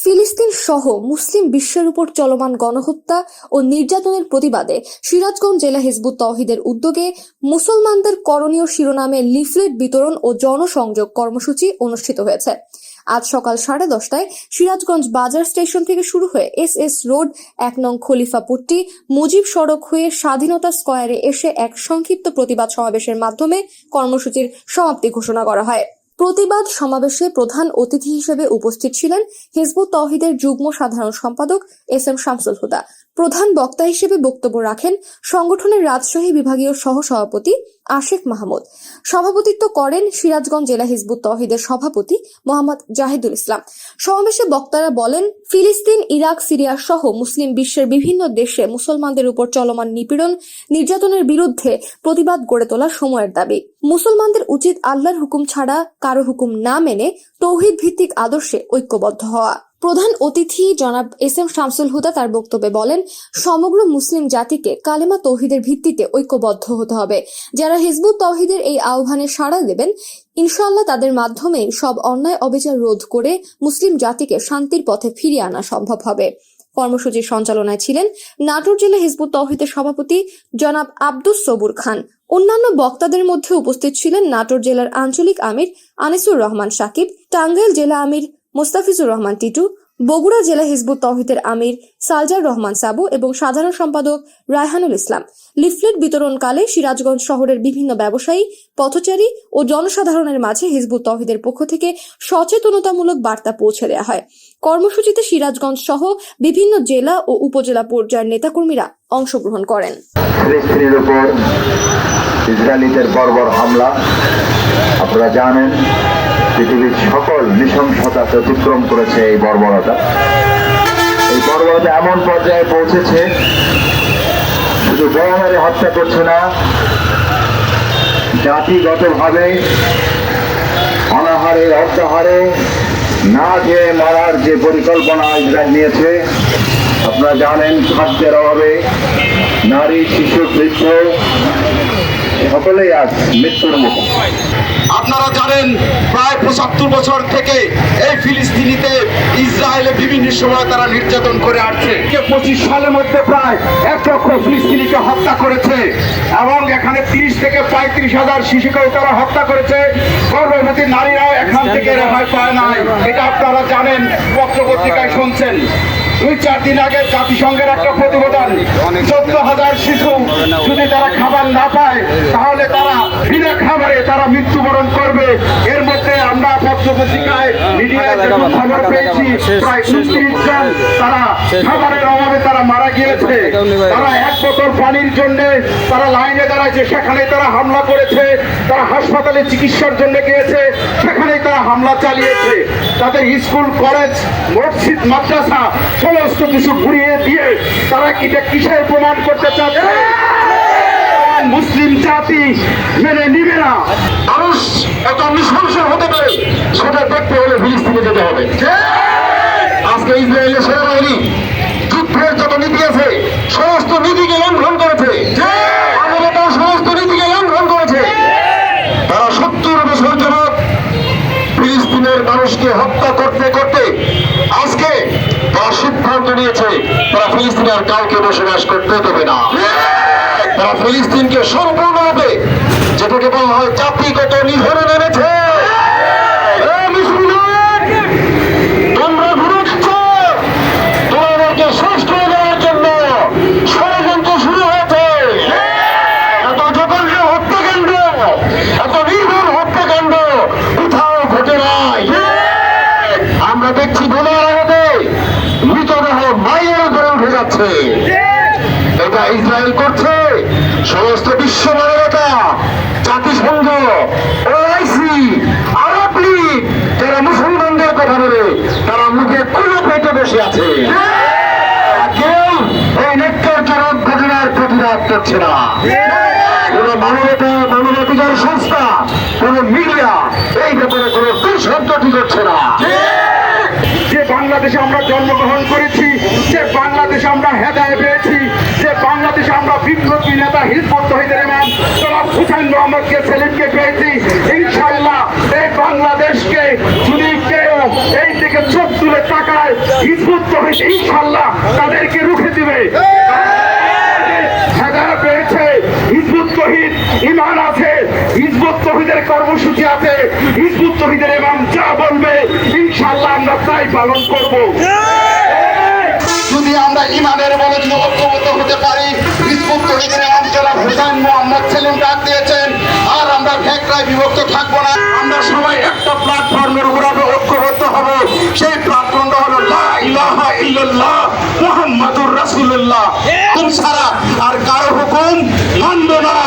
ফিলিস্তিন সহ মুসলিম বিশ্বের উপর চলমান গণহত্যা ও নির্যাতনের প্রতিবাদে সিরাজগঞ্জ জেলা হিজবুত তওহিদের উদ্যোগে মুসলমানদের করণীয় শিরোনামে লিফলেট বিতরণ ও জনসংযোগ কর্মসূচি অনুষ্ঠিত হয়েছে। আজ সকাল 10:30টায় সিরাজগঞ্জ বাজার স্টেশন থেকে শুরু হয়ে এস রোড 1 নং খলিফাপট্টি মুজিব সড়ক হয়ে স্বাধীনতা স্কয়ারে এসে এক সংক্ষিপ্ত প্রতিবাদ সমাবেশের মাধ্যমে কর্মসূচির সমাপ্তি ঘোষণা করা হয়। প্রতিবাদ সমাবেশে প্রধান অতিথি হিসেবে উপস্থিত ছিলেন হিজবুত তওহিদের যুগ্ম সাধারণ সম্পাদক এস.এম. শামসুল হুদা। প্রধান বক্তা হিসেবে বক্তব্য রাখেন সংগঠনের রাজশাহী বিভাগীয় সহ-সভাপতি আশিক মাহমুদ। সভাপতিত্ব করেন সিরাজগঞ্জ জেলা হিজবুত তওহিদের সভাপতি মোহাম্মদ জাহিদুল ইসলাম। সমাবেশে বক্তারা বলেন, ফিলিস্তিন, ইরাক, সিরিয়া সহ মুসলিম বিশ্বের বিভিন্ন দেশে মুসলমানদের উপর চলমান নিপীড়ন, নির্যাতনের বিরুদ্ধে প্রতিবাদ গড়ে তোলা সময়ের দাবি। মুসলমানদের উচিত আল্লাহর হুকুম ছাড়া কারো হুকুম না মেনে তৌহিদ ভিত্তিক আদর্শে ঐক্যবদ্ধ হওয়া। প্রধান অতিথি জনাব এস.এম. শামসুল হুদা তার বক্তব্যে বলেন, সমগ্র মুসলিম জাতিকে কালেমা তৌহিদের ভিত্তিতে ঐক্যবদ্ধ হতে হবে। যারা হিজবুত তৌহিদের এই আহ্বানে সাড়া দেবেন, ইনশাআল্লাহ তাদের মাধ্যমেই সব অন্যায় অবিচার রোধ করে মুসলিম জাতিকে শান্তির পথে ফিরিয়ে আনা সম্ভব হবে। কর্মসূচির সঞ্চালনায় ছিলেন নাটোর জেলা হিজবুত তৌহিদের সভাপতি জনাব আব্দুস সবুর খান। অন্যান্য বক্তাদের মধ্যে উপস্থিত ছিলেন নাটোর জেলার আঞ্চলিক আমির আনিসুর রহমান সাকিব, টাঙ্গাইল জেলা আমির মোস্তাফিজুর রহমান টিটু, বগুড়া জেলা হিজবুত তৌহিদের আমির সালজার রহমান সাবু এবং সাধারণ সম্পাদক রায়হানুল ইসলাম। লিফলেট বিতরণকালে সিরাজগঞ্জ শহরের বিভিন্ন ব্যবসায়ী, পথচারী ও জনসাধারণের মাঝে হিজবুত তৌহিদের পক্ষ থেকে সচেতনতামূলক বার্তা পৌঁছে দেওয়া হয়। কর্মসূচিতে সিরাজগঞ্জ সহ বিভিন্ন জেলা ও উপজেলা পর্যায়ের নেতাকর্মীরা অংশগ্রহণ করেন। ফিলিস্তিনের উপর ইসরায়েলিদের বর্বর হামলা, আপনারা জানেন, পৃথিবীর সকল নৃশংসতাকে অতিক্রম করেছে এই বর্বরতা। এই বর্বরতা এমন পর্যায়ে পৌঁছেছে, শুধু বর্বরে হত্যা করছে না, জাতিগতভাবে অনাহারে, অর্ধাহারে না যে মারার যে পরিকল্পনা ইসরায়েল নিয়েছে, আপনারা জানেন, খাদ্যের অভাবে নারী, শিশু, বৃদ্ধ সকলেই আজ মৃত্যুর মুখে। আপনারা জানেন, প্রায় 75 বছর থেকে এই ফিলিস্তিনিতে ইসরায়েলে বিভিন্ন সময় তারা নির্যাতন করে আসছে। 25 সালের মধ্যে প্রায় 1 লক্ষ ফিলিস্তিনিকে হত্যা করেছে এবং এখানে 30 থেকে 35 হাজার শিশুকেও তারা হত্যা করেছে। গর্ভবতী নারীরাও এখান থেকে রেহাই পায় নাই, এটা আপনারা জানেন, পত্রপত্রিকায় শুনছেন। 2-4 দিন আগে জাতিসংঘের একটা প্রতিবেদন, 14,000 শিশু যদি তারা খাবার না পায় তাহলে তারা বিনা খাবারে তারা মৃত্যুবরণ করবে। এর মধ্যে আমরা পত্রপত্রিকায়, মিডিয়ায় খবর পেয়েছি প্রায় 29 জন তারা খাবারের অভাবে তারা মারা গিয়েছে। তারা 1 বোতল পানির জন্য তারা লাইনে দাঁড়াইছে, সেখানে তারা হামলা করেছে। তারা হাসপাতালে চিকিৎসার জন্য গিয়েছে, সেখানেই তারা হামলা চালিয়েছে। তাদের স্কুল, কলেজ, মসজিদ, মাদ্রাসা সমস্ত কিছু ঘুরিয়ে দিয়ে তারা কিসের প্রমাণ করতে চাচ্ছে? মুসলিম জাতি মেনে নিবে না। মানুষ এত নৃশংস হতে পারে সেটা দেখতে হলে ফিলিস্তিনে যেতে হবে। আজকে ইসরায়েলের সেনাবাহিনী যুদ্ধের যত নীতি আছে সমস্ত নীতিকে লঙ্ঘন করেছে, মানবতার সমস্ত নীতিকে লঙ্ঘন করেছে। তারা 70 বছর যাবৎ ফিলিস্তিনের মানুষকে হত্যা করতে করতে আজকে তারা সিদ্ধান্ত নিয়েছে তারা ফিলিস্তিনে আর কাউকে বসবাস করতে দেবে না। তারা ফিলিস্তিনকে সম্পূর্ণরূপে, যেটাকে বলা হয় জাতিগত নিধনে নেমেছে। তোমরা ঘুরছ, তোমাদেরকে শেষ করে দেওয়ার জন্য ষড়যন্ত্র শুরু হয়েছে। এত জঘন্য হত্যাকাণ্ড, এত নির্ভর হত্যাকাণ্ড কোথাও ঘটে নাই। আমরা দেখছি বোমার আঘাতে মৃতদেহ মায়ের উপরে উঠে যাচ্ছে। এটা ইসরায়েল করছে। সমস্ত বিশ্ব মানবতা, জাতিসংঘ, ওআইসি, আরব লীগ, যারা মুসলমানদের কথা বলে তারা মুখে কোনো পেটে বসে আছে। কেউ এই ন্যাক্কারজনক ঘটনার প্রতিবাদ করছে না। কোন মানবাধিকার সংস্থা, কোন মিডিয়া এই ব্যাপারে কোন দুঃশব্দটি করছে না। যে বাংলাদেশে আমরা জন্মগ্রহণ করেছি, যে বাংলাদেশে আমরা হেদায়েত পেয়েছি, যে বাংলাদেশে আমরা বিপ্লবী নেতা হিজবুত তওহিদের ইমাম জনাব হুসাইন মোহাম্মদকে, সেলিমকে পেয়েছি, ইনশাআল্লাহ এই বাংলাদেশকে যদি কেউ এই দিকে চোখ তুলে তাকায়, হিজবুত তৌহিদ ইনশাআল্লাহ তাদেরকে রুখে দিবে। হেদায়েত পেয়েছে, হিজবুত তৌহিদ ঈমান আছে, হিজবুত তৌহিদের কর্মসূচি আছে, হিজবুত তৌহিদের ইমাম যা বলবে ইনশাআল্লাহ আমরা তাই পালন করব। যদি আমরা ইমানের বলে যদি ঐক্যবদ্ধ হতে পারি, হিজবুত তৌহিদের ইমাম জনাব হুসাইন মোহাম্মদ সেলিম ডাক দিয়েছেন, আর আমরা ভেকরায় বিভক্ত থাকবো না। আমরা সবাই একটা প্ল্যাটফর্মের উপর ঐক্যবদ্ধ হব। সেই প্ল্যাটফর্মটা হলো লা ইলাহা ইল্লাল্লাহ মুহাম্মাদুর রাসূলুল্লাহ। ছাড়া আর কারো হুকুম মানব না।